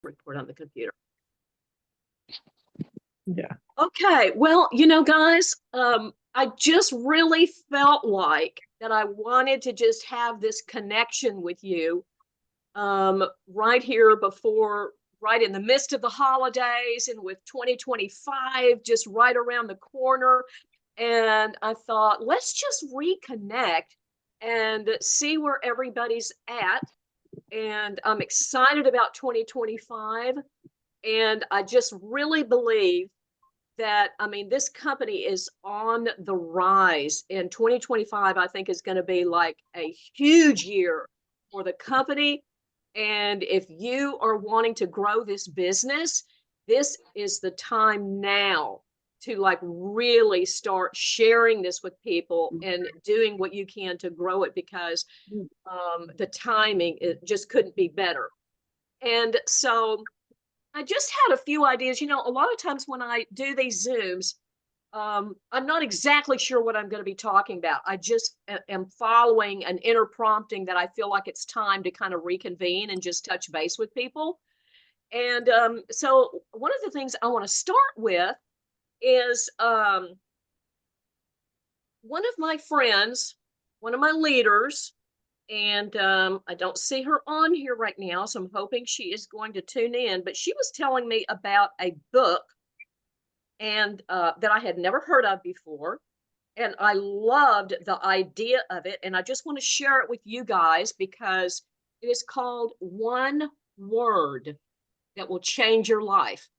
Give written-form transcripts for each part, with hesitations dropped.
report on the computer. Yeah. Okay, well, guys, I just really felt like that I wanted to just have this connection with you right here right in the midst of the holidays and with 2025 just right around the corner. And I thought, let's just reconnect and see where everybody's at. And I'm excited about 2025. And I just really believe that, I mean, this company is on the rise, and 2025, I think, is going to be like a huge year for the company. And if you are wanting to grow this business, this is the time now to like really start sharing this with people and doing what you can to grow it, because the timing, it just couldn't be better. And so I just had a few ideas. A lot of times when I do these Zooms, I'm not exactly sure what I'm going to be talking about. I just am following an inner prompting that I feel like it's time to kind of reconvene and just touch base with people. And so one of the things I want to start with is one of my friends, one of my leaders, and I don't see her on here right now, so I'm hoping she is going to tune in. But she was telling me about a book and that I had never heard of before, and I loved the idea of it. And I just want to share it with you guys because it is called One Word That Will Change Your Life.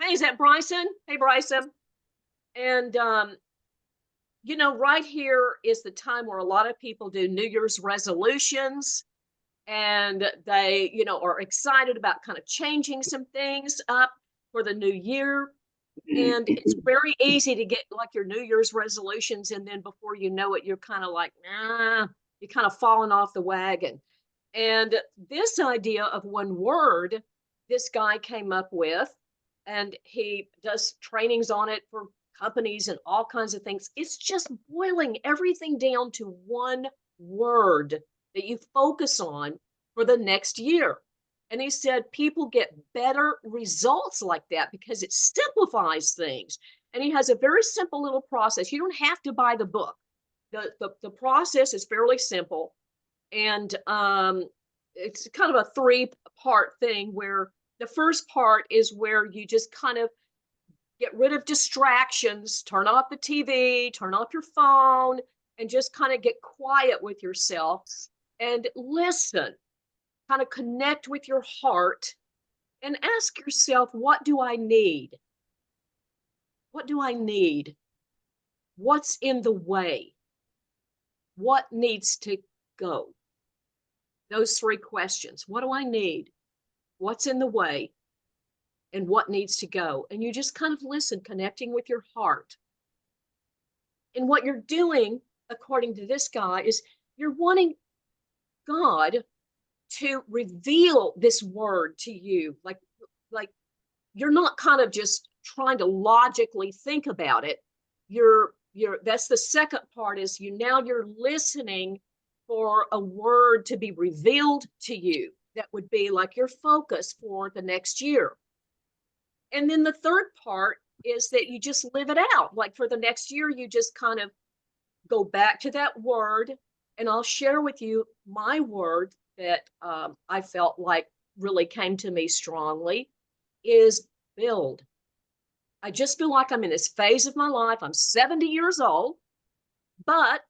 Hey, is that Bryson? Hey, Bryson. And right here is the time where a lot of people do New Year's resolutions, and they, are excited about kind of changing some things up for the new year. And it's very easy to get like your New Year's resolutions, and then before you know it, you're kind of like, nah, you're kind of falling off the wagon. And this idea of one word, this guy came up with, and he does trainings on it for companies and all kinds of things. It's just boiling everything down to one word that you focus on for the next year. And he said people get better results like that because it simplifies things. And he has a very simple little process. You don't have to buy the book. The process is fairly simple. And it's kind of a three-part thing, where the first part is where you just kind of get rid of distractions, turn off the TV, turn off your phone, and just kind of get quiet with yourself and listen, kind of connect with your heart and ask yourself, what do I need? What do I need? What's in the way? What needs to go? Those three questions. What do I need? What's in the way? And what needs to go? And you just kind of listen, connecting with your heart. And what you're doing, according to this guy, is you're wanting God to reveal this word to you. Like you're not kind of just trying to logically think about it. That's the second part, is you're listening for a word to be revealed to you that would be like your focus for the next year. And then the third part is that you just live it out. Like for the next year, you just kind of go back to that word. And I'll share with you my word that I felt like really came to me strongly is build. I just feel like I'm in this phase of my life. I'm 70 years old, but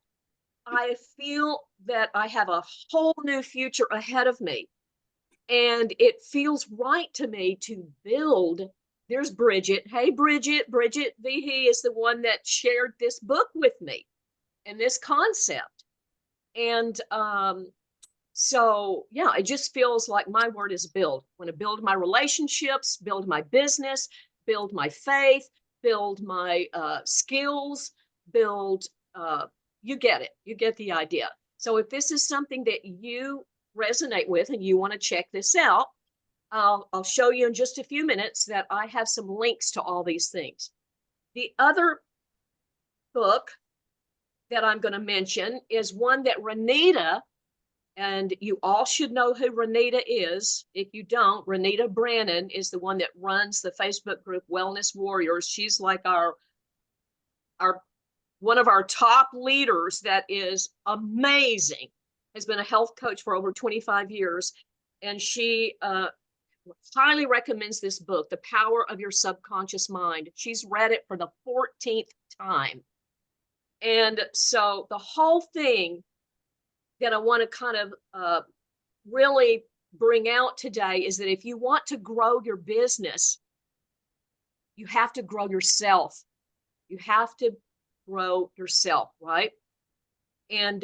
I feel that I have a whole new future ahead of me. And it feels right to me to build. There's Bridget. Hey, Bridget. Bridget Vihi is the one that shared this book with me and this concept. And so, yeah, it just feels like my word is build. I want to build my relationships, build my business, build my faith, build my skills, build, you get it. You get the idea. So if this is something that you resonate with and you want to check this out, I'll show you in just a few minutes that I have some links to all these things. The other book that I'm going to mention is one that Renita And you all should know who Renita is. If you don't, Renita Brannon is the one that runs the Facebook group Wellness Warriors. She's like our one of our top leaders that is amazing, has been a health coach for over 25 years. And she highly recommends this book, The Power of Your Subconscious Mind. She's read it for the 14th time. And so the whole thing that I want to kind of really bring out today is that if you want to grow your business, you have to grow yourself. You have to grow yourself, right? And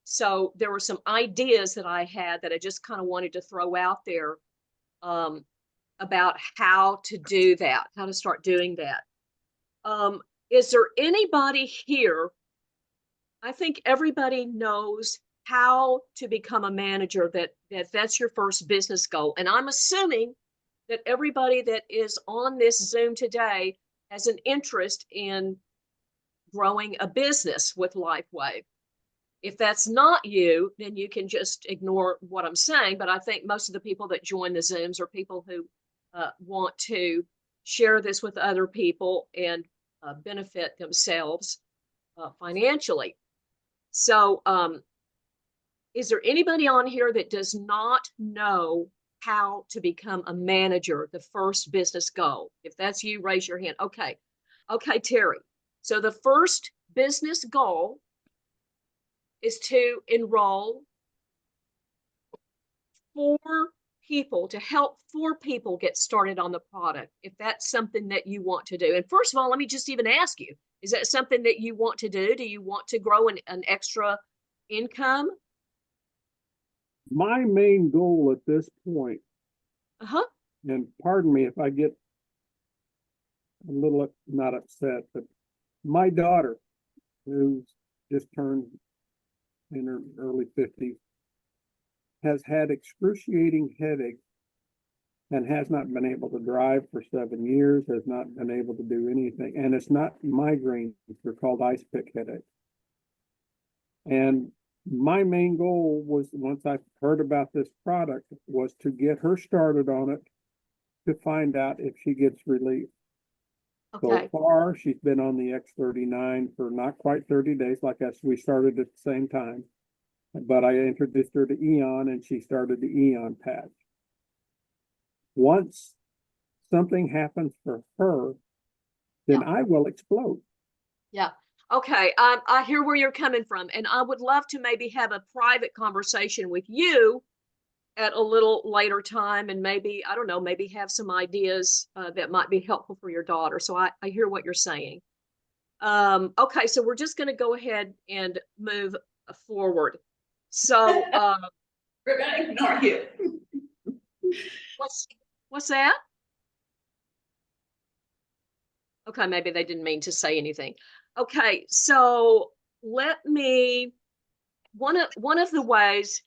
so there were some ideas that I had that I just kind of wanted to throw out there about how to do that, how to start doing that. Is there anybody here? I think everybody knows how to become a manager, that's your first business goal. And I'm assuming that everybody that is on this Zoom today has an interest in growing a business with LifeWave. If that's not you, then you can just ignore what I'm saying. But I think most of the people that join the Zooms are people who want to share this with other people and benefit themselves financially. So is there anybody on here that does not know how to become a manager, the first business goal? If that's you, raise your hand. Okay. Okay, Terry. So the first business goal is to enroll 4 people, to help 4 people get started on the product, if that's something that you want to do. And first of all, let me just even ask you, is that something that you want to do? Do you want to grow an extra income? My main goal at this point, and pardon me if I get a little not upset, but my daughter, who's just turned in her early 50s, has had excruciating headaches and has not been able to drive for 7 years, has not been able to do anything. And it's not migraines, they're called ice pick headaches. And my main goal was, once I heard about this product, was to get her started on it to find out if she gets relief. Okay. So far, she's been on the X39 for not quite 30 days, like us. We started at the same time. But I introduced her to Eon, and she started the Eon patch. Once something happens for her, then I will explode. Yeah. Okay. I hear where you're coming from. And I would love to maybe have a private conversation with you at a little later time, and maybe, I don't know, maybe have some ideas that might be helpful for your daughter. So I hear what you're saying. Okay. So we're just going to go ahead and move forward. So we're going to ignore you. What's that? Okay, maybe they didn't mean to say anything. Okay, so let me, one of the ways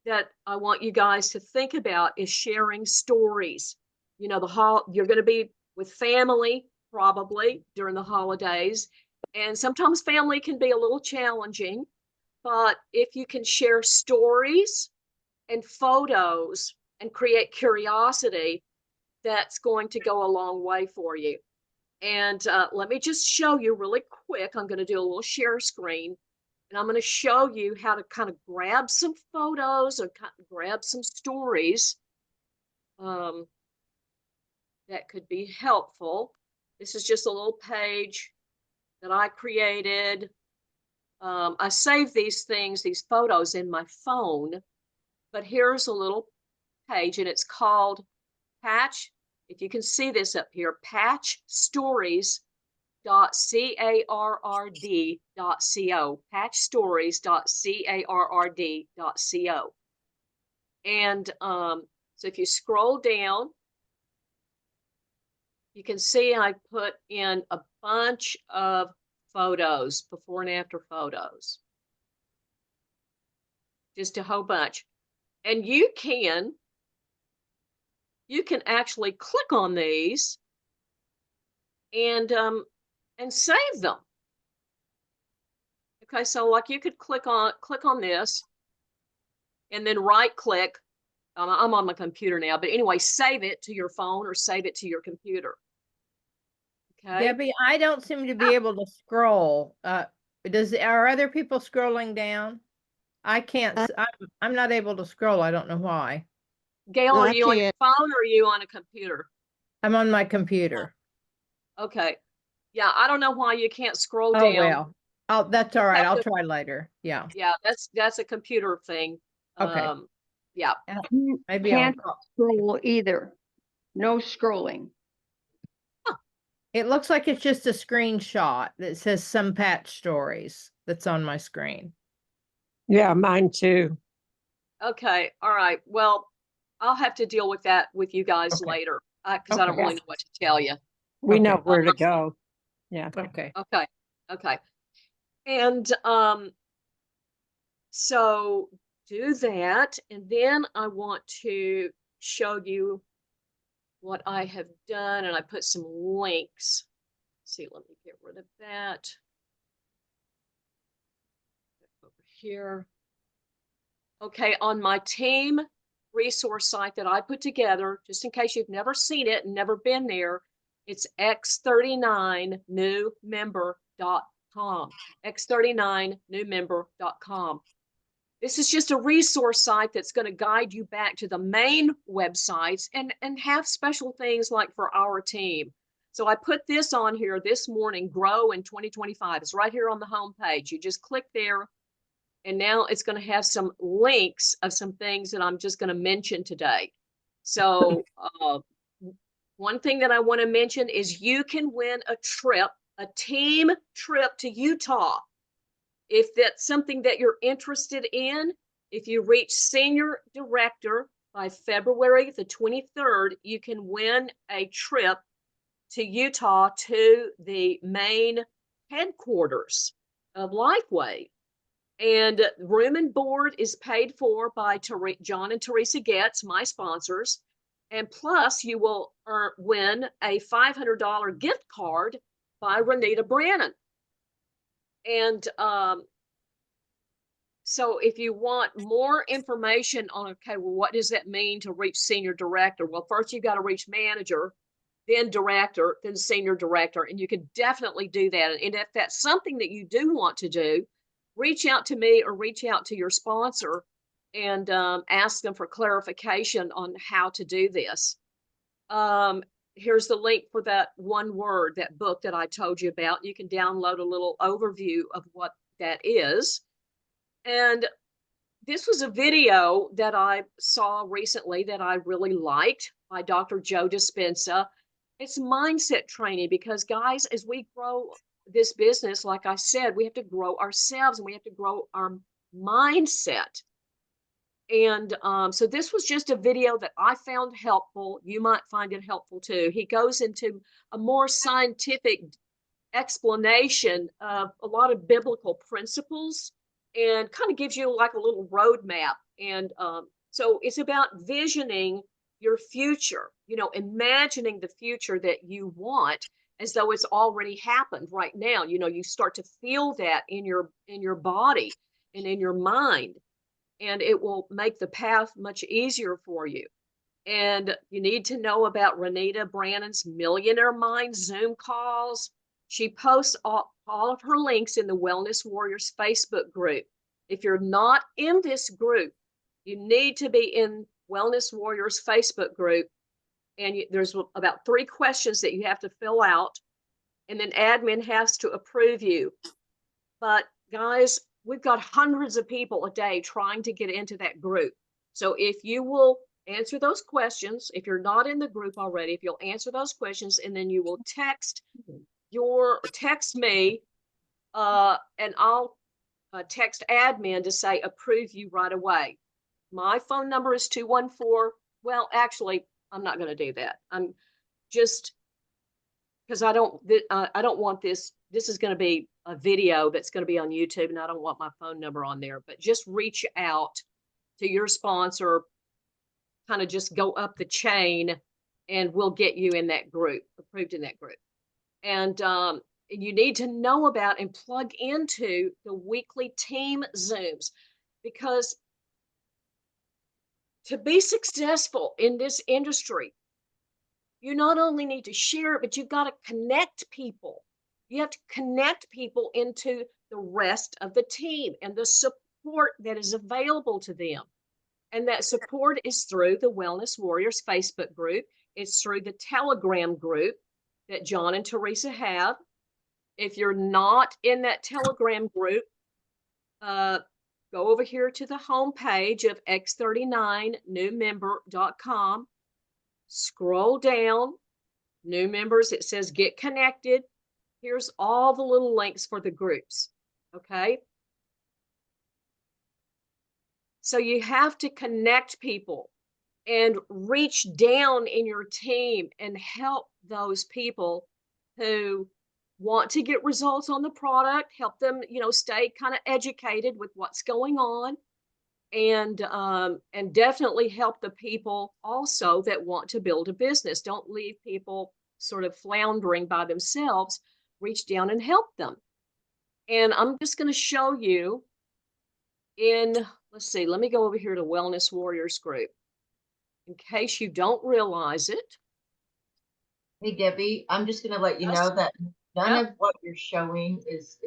that I want you guys to think about is sharing stories. You know, you're going to be with family probably during the holidays, and sometimes family can be a little challenging, but if you can share stories and photos and create curiosity, that's going to go a long way for you. And let me just show you really quick. I'm going to do a little share screen, and I'm going to show you how to kind of grab some photos or grab some stories that could be helpful. This is just a little page that I created. I save these photos in my phone, but here's a little page, and it's called Patch. If you can see this up here, patchstories.carrd.co, patchstories.carrd.co. And so if you scroll down, you can see I put in a bunch of photos, before and after photos, just a whole bunch. And you can actually click on these and save them. Okay, so like you could click on this and then right click. I'm on my computer now, but anyway, save it to your phone or save it to your computer. Okay. Debbie, I don't seem to be able to scroll. Are other people scrolling down? I can't, I'm not able to scroll. I don't know why. Gail, are you on your phone or are you on a computer? I'm on my computer. Okay. Yeah, I don't know why you can't scroll Oh, down. well. Oh, that's all right. I'll try later. Yeah. Yeah, that's a computer thing. Okay. Yeah. Maybe Can't scroll either. No scrolling. It looks like it's just a screenshot that says some patch stories that's on my screen. Yeah, mine too. Okay. All right. Well, I'll have to deal with that with you guys later because I don't really know what to tell you. We know where to go. Yeah. Okay. Okay. Okay. And so do that. And then I want to show you what I have done. And I put some links. Let's see, let me get rid of that. Over here. Okay, on my team resource site that I put together, just in case you've never seen it and never been there, it's x39newmember.com. x39newmember.com. This is just a resource site that's going to guide you back to the main websites and have special things like for our team. So I put this on here this morning, Grow in 2025. It's right here on the home page. You just click there. And now it's going to have some links of some things that I'm just going to mention today. So one thing that I want to mention is you can win a trip, a team trip to Utah. If that's something that you're interested in, if you reach senior director by February the 23rd, you can win a trip to Utah to the main headquarters of LifeWave. And room and board is paid for by John and Teresa Getz, my sponsors. And plus, you will win a $500 gift card by Renita Brannon. And so if you want more information on, okay, well, what does that mean to reach senior director? Well, first you've got to reach manager, then director, then senior director. And you can definitely do that. And if that's something that you do want to do, reach out to me or reach out to your sponsor and ask them for clarification on how to do this. Here's the link for that one word, that book that I told you about. You can download a little overview of what that is. And this was a video that I saw recently that I really liked by Dr. Joe Dispenza. It's mindset training because, guys, as we grow this business, like I said, we have to grow ourselves and we have to grow our mindset. And so this was just a video that I found helpful. You might find it helpful too. He goes into a more scientific explanation of a lot of biblical principles and kind of gives you like a little roadmap. And so it's about visioning your future, imagining the future that you want as though it's already happened right now. You start to feel that in your body and in your mind, and it will make the path much easier for you. And you need to know about Renita Brannon's Millionaire Mind Zoom calls. She posts all of her links in the Wellness Warriors Facebook group. If you're not in this group, you need to be in Wellness Warriors Facebook group. And there's about 3 questions that you have to fill out. And then admin has to approve you. But guys, we've got hundreds of people a day trying to get into that group. So if you will answer those questions, if you're not in the group already, if you'll answer those questions, and then you will text me, and I'll text admin to say approve you right away. My phone number is 214. Well, actually, I'm not going to do that. I'm just because I don't want this. This is going to be a video that's going to be on YouTube, and I don't want my phone number on there. But just reach out to your sponsor, kind of just go up the chain, and we'll get you in that group, approved in that group. And you need to know about and plug into the weekly team Zooms, because to be successful in this industry, you not only need to share it, but you've got to connect people. You have to connect people into the rest of the team and the support that is available to them. And that support is through the Wellness Warriors Facebook group. It's through the Telegram group that John and Teresa have. If you're not in that Telegram group, go over here to the homepage of x39newmember.com. Scroll down, new members, it says get connected. Here's all the little links for the groups, okay? So you have to connect people and reach down in your team and help those people who want to get results on the product, help them, stay kind of educated with what's going on, and definitely help the people also that want to build a business. Don't leave people sort of floundering by themselves. Reach down and help them. And I'm just going to show you let's see, let me go over here to Wellness Warriors group in case you don't realize it. Hey, Debbie, I'm just going to let you know that none of what you're showing is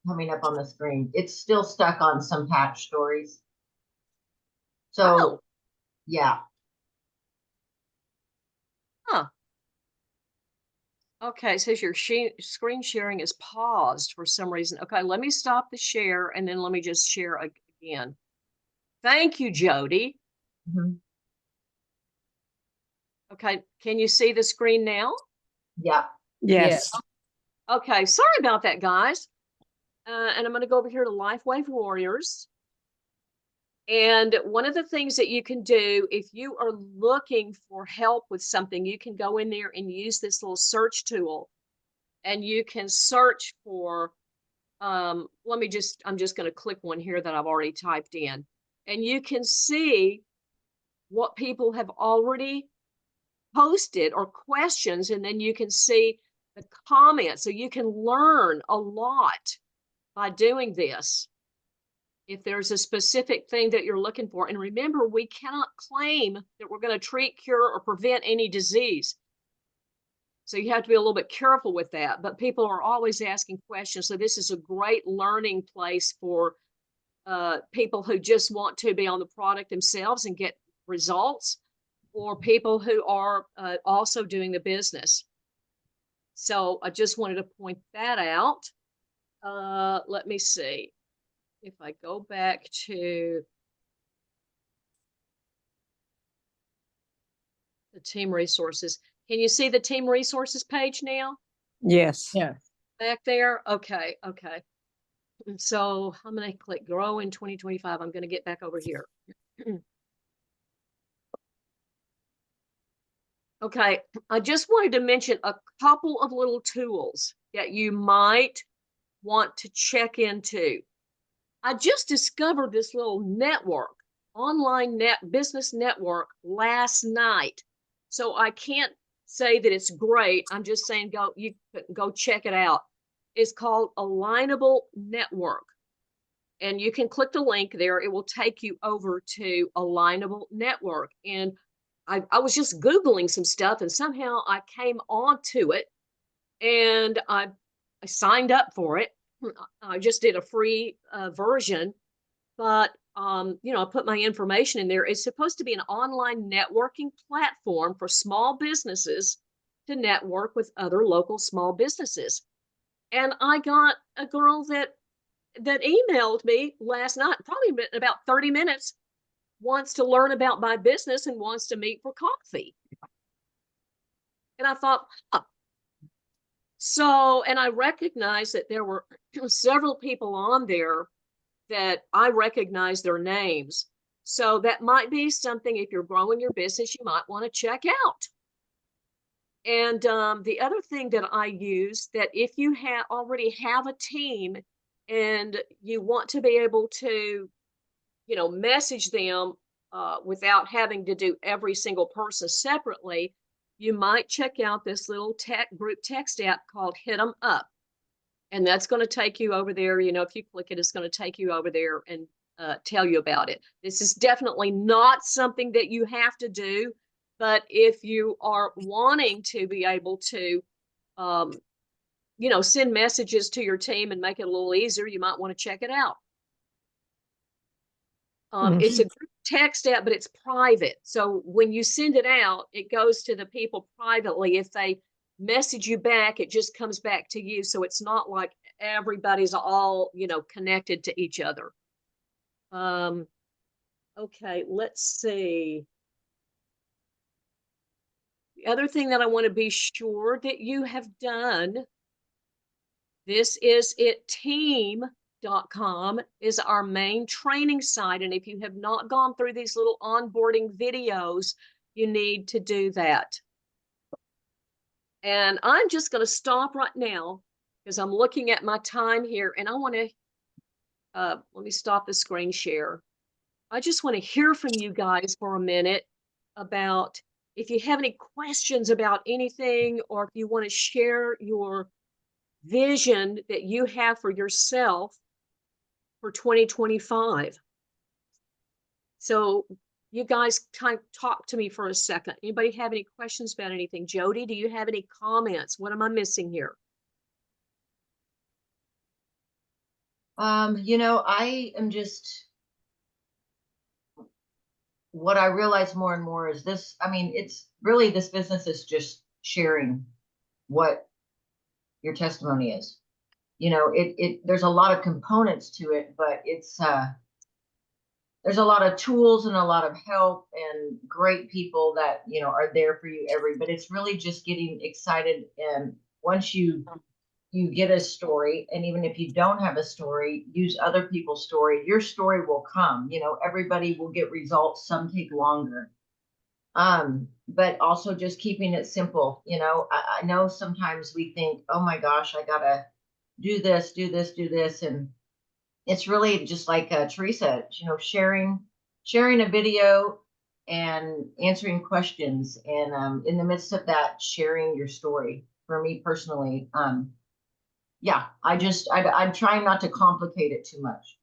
coming up on the screen. It's still stuck on some patch stories. So, yeah. Huh. Okay, it says your screen sharing is paused for some reason. Okay, let me stop the share and then let me just share again. Thank you, Jody. Mm-hmm. Okay, can you see the screen now? Yeah. Yes. Okay, sorry about that, guys. And I'm going to go over here to LifeWave Warriors. And one of the things that you can do if you are looking for help with something, you can go in there and use this little search tool. And you can search for, I'm just going to click one here that I've already typed in. And you can see what people have already posted or questions, and then you can see the comments. So you can learn a lot by doing this if there's a specific thing that you're looking for. And remember, we cannot claim that we're going to treat, cure, or prevent any disease. So you have to be a little bit careful with that. But people are always asking questions. So this is a great learning place for people who just want to be on the product themselves and get results, or people who are also doing the business. So I just wanted to point that out. Let me see if I go back to the team resources. Can you see the team resources page now? Yes. Yeah. Back there? Okay. And so I'm going to click grow in 2025. I'm going to get back over here. Okay, I just wanted to mention a couple of little tools that you might want to check into. I just discovered this little network, online business network last night. So I can't say that it's great. I'm just saying you go check it out. It's called Alignable Network. And you can click the link there. It will take you over to Alignable Network. And I was just Googling some stuff, and somehow I came onto it, and I signed up for it. I just did a free version, but I put my information in there. It's supposed to be an online networking platform for small businesses to network with other local small businesses. And I got a girl that emailed me last night, probably been about 30 minutes, wants to learn about my business and wants to meet for coffee. And I thought, So, and I recognized that there were several people on there that I recognize their names. So that might be something, if you're growing your business, you might want to check out. And the other thing that I use, that if you already have a team and you want to be able to, message them without having to do every single person separately, you might check out this little group text app called Hit 'em Up. And that's going to take you over there. If you click it, it's going to take you over there, and tell you about it. This is definitely not something that you have to do, but if you are wanting to be able to, send messages to your team and make it a little easier, you might want to check it out. It's a group text app, but it's private. So when you send it out, it goes to the people privately. If they message you back, it just comes back to you. So it's not like everybody's all, connected to each other. Okay, let's see. The other thing that I want to be sure that you have done, this is it team.com is our main training site. And if you have not gone through these little onboarding videos, you need to do that. And I'm just going to stop right now because I'm looking at my time here and I want to, let me stop the screen share. I just want to hear from you guys for a minute about if you have any questions about anything, or if you want to share your vision that you have for yourself for 2025. So you guys kind of talk to me for a second. Anybody have any questions about anything? Jody, do you have any comments? What am I missing here? I am just, what I realize more and more is this, it's really, this business is just sharing what your testimony is. There's a lot of components to it, but there's a lot of tools and a lot of help and great people that, are there for you but it's really just getting excited. And once you get a story, and even if you don't have a story, use other people's story, your story will come. Everybody will get results. Some take longer. But also just keeping it simple. I know sometimes we think, oh my gosh, I gotta do this. And it's really just like Teresa, sharing a video and answering questions. And in the midst of that, sharing your story. For me personally, yeah, I'm trying not to complicate it too much.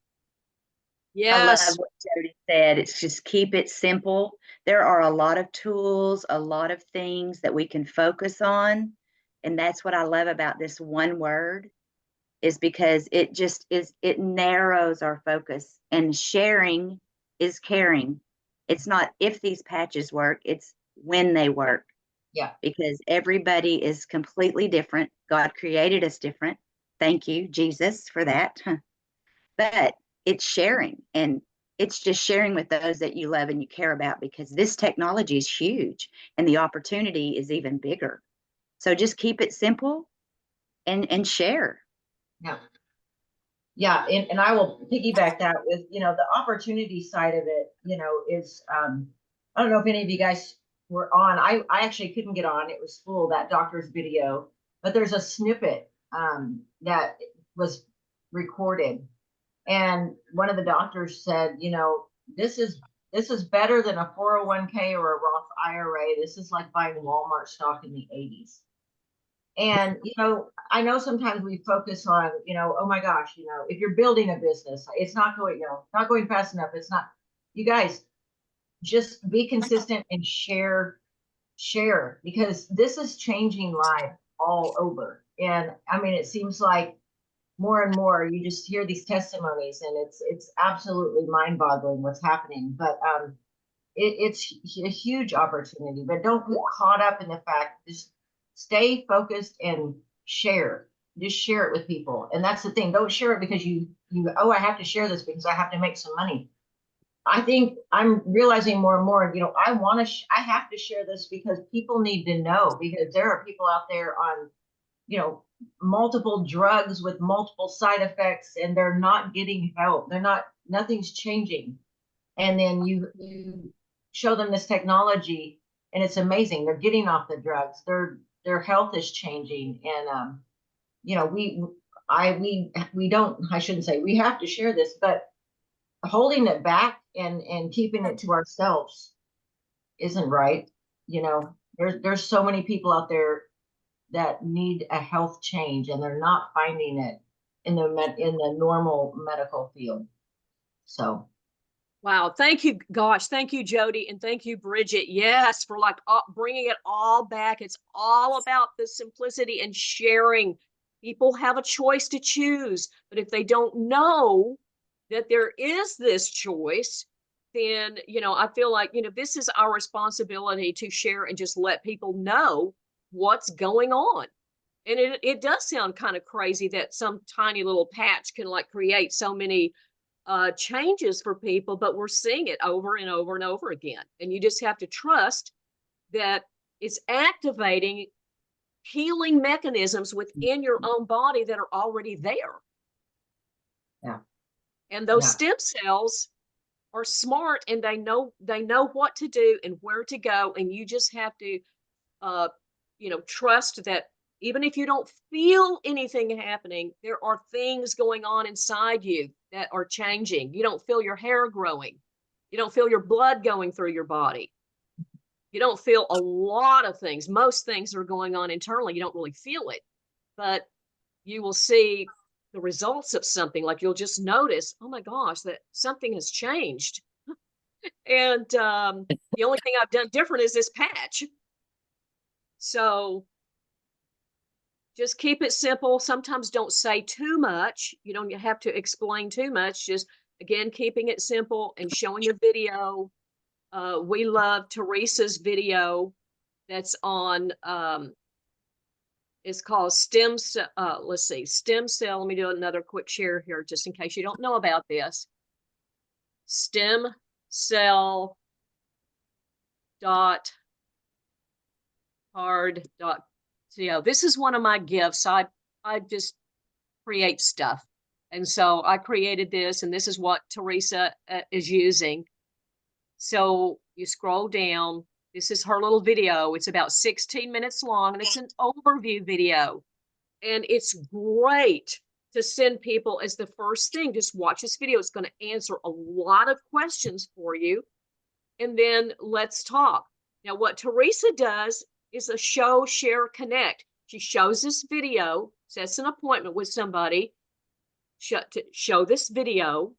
I love Yes. what Jody said. It's just keep it simple. There are a lot of tools, a lot of things that we can focus on. And that's what I love about this one word, is because it just is, it narrows our focus. And sharing is caring. It's not if these patches work, it's when they work. Yeah. Because everybody is completely different. God created us different. Thank you, Jesus, for that. But it's sharing, and it's just sharing with those that you love and you care about, because this technology is huge and the opportunity is even bigger. So just keep it simple and share. Yeah. Yeah. And I will piggyback that with, the opportunity side of it, is, I don't know if any of you guys were on. I actually couldn't get on. It was full, that doctor's video, but there's a snippet that was recorded. And one of the doctors said, this is better than a 401k or a Roth IRA. This is like buying Walmart stock in the 80s. And, I know sometimes we focus on, oh my gosh, if you're building a business, it's not going fast enough. It's not, you guys, just be consistent and share, because this is changing life all over. And it seems like more and more you just hear these testimonies, and it's absolutely mind-boggling what's happening. But it's a huge opportunity, but don't get caught up in the fact. Just stay focused and share. Just share it with people. And that's the thing. Don't share it because you I have to share this because I have to make some money. I think I'm realizing more and more, I have to share this because people need to know, because there are people out there on, multiple drugs with multiple side effects, and they're not getting help. Nothing's changing. And then you show them this technology, and it's amazing. They're getting off the drugs. Their health is changing. And, I shouldn't say we have to share this, but holding it back and keeping it to ourselves isn't right. There's so many people out there that need a health change, and they're not finding it in the normal medical field. So, Wow. Thank you. Gosh, thank you, Jody. And thank you, Bridget. Yes, for like bringing it all back. It's all about the simplicity and sharing. People have a choice to choose, but if they don't know that there is this choice, then, I feel like, this is our responsibility to share and just let people know what's going on. And it does sound kind of crazy that some tiny little patch can like create so many changes for people, but we're seeing it over and over and over again. And you just have to trust that it's activating healing mechanisms within your own body that are already there. Yeah. And those Yeah. stem cells are smart, and they know what to do and where to go. And you just have to trust that even if you don't feel anything happening, there are things going on inside you that are changing. You don't feel your hair growing. You don't feel your blood going through your body. You don't feel a lot of things. Most things are going on internally. You don't really feel it, but you will see the results of something. Like you'll just notice, oh my gosh, that something has changed. And the only thing I've done different is this patch. So just keep it simple. Sometimes don't say too much. You don't have to explain too much. Just, again, keeping it simple and showing a video. We love Teresa's video that's on, it's called Stem Cell. Let's see, Stem Cell. Let me do another quick share here just in case you don't know about this. Stem Cell hard.co. This is one of my gifts. I just create stuff. And so I created this, and this is what Teresa is using. So you scroll down. This is her little video. It's about 16 minutes long, and it's an overview video. And it's great to send people as the first thing. Just watch this video. It's going to answer a lot of questions for you. And then let's talk. Now, what Teresa does is a show, share, connect. She shows this video, sets an appointment with somebody, to show this video.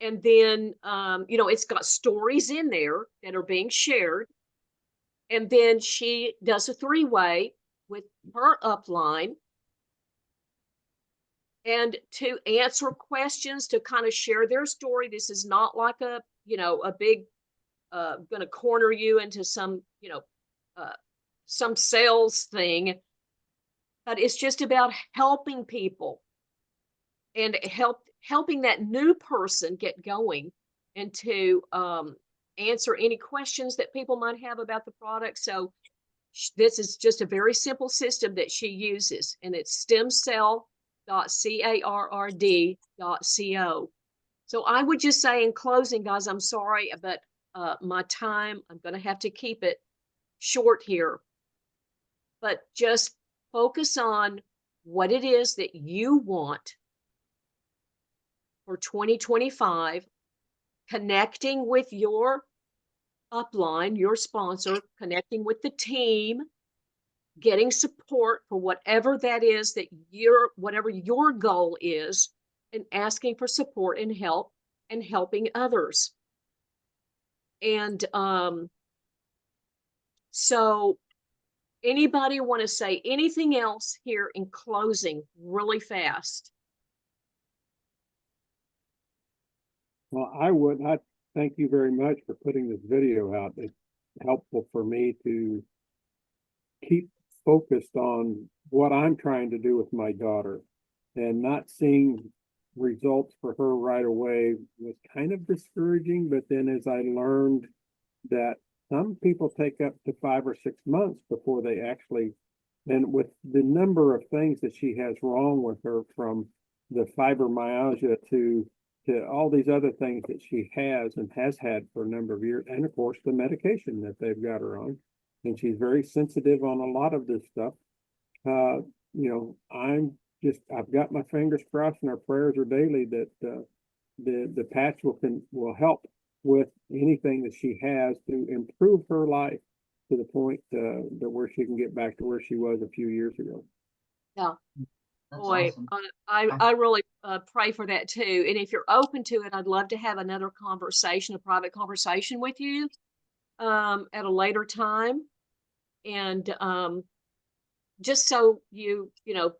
And then, it's got stories in there that are being shared. And then she does a 3-way with her upline and to answer questions, to kind of share their story. This is not like a big, going to corner you into some sales thing, but it's just about helping people and helping that new person get going and to answer any questions that people might have about the product. So this is just a very simple system that she uses, and it's stemcell.carrd.co. So I would just say in closing, guys, I'm sorry, but my time, I'm going to have to keep it short here, but just focus on what it is that you want for 2025, connecting with your upline, your sponsor, connecting with the team, getting support for whatever that is that whatever your goal is, and asking for support and help and helping others. And so anybody want to say anything else here in closing really fast? Well, I thank you very much for putting this video out. It's helpful for me to keep focused on what I'm trying to do with my daughter, and not seeing results for her right away was kind of discouraging. But then as I learned that some people take up to 5 or 6 months before they actually, and with the number of things that she has wrong with her, from the fibromyalgia to all these other things that she has and has had for a number of years, and of course the medication that they've got her on, and she's very sensitive on a lot of this stuff. I've got my fingers crossed, and our prayers are daily that the patch will help with anything that she has to improve her life to the point that where she can get back to where she was a few years ago. Yeah. That's Boy, awesome. I really pray for that too. And if you're open to it, I'd love to have another conversation, a private conversation with you at a later time. And just so you know,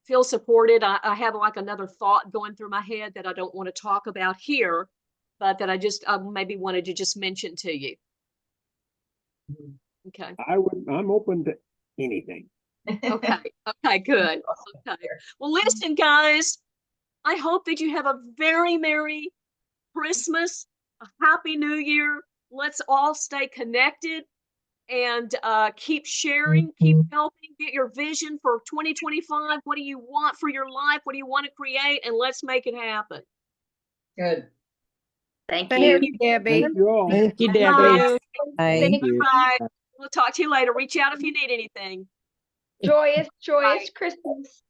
feel supported. I have like another thought going through my head that I don't want to talk about here, but that I maybe wanted to just mention to you. Mhm. Okay. I'm open to anything. Okay. Okay, good. Okay. Well, listen, guys, I hope that you have a very Merry Christmas, a Happy New Year. Let's all stay connected and keep sharing, keep helping, get your vision for 2025. What do you want for your life? What do you want to create? And let's make it happen. Good. Thank Thank you. you, Debbie. Thank you all. Thank you, Bye. Debbie. Bye. Thank you. Bye. We'll talk to you later. Reach out if you need anything. Joyous Bye. Christmas.